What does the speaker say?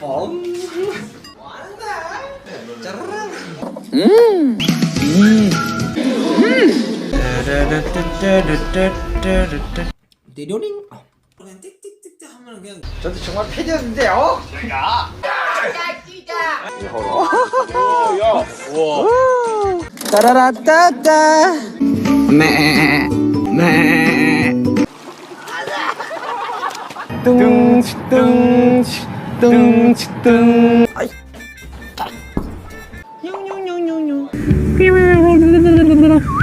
뻥. 뭐하는데? 짜라라. 디로링. 그냥 띡띡띡띡 하면 그냥. 저도 정말 팬이었는데요. 야. 야. 우와. 따라라따따. 매. 매. 뚱치뚱치 뚱치뚱. 아이. 뇽뇽뇽뇽뇽.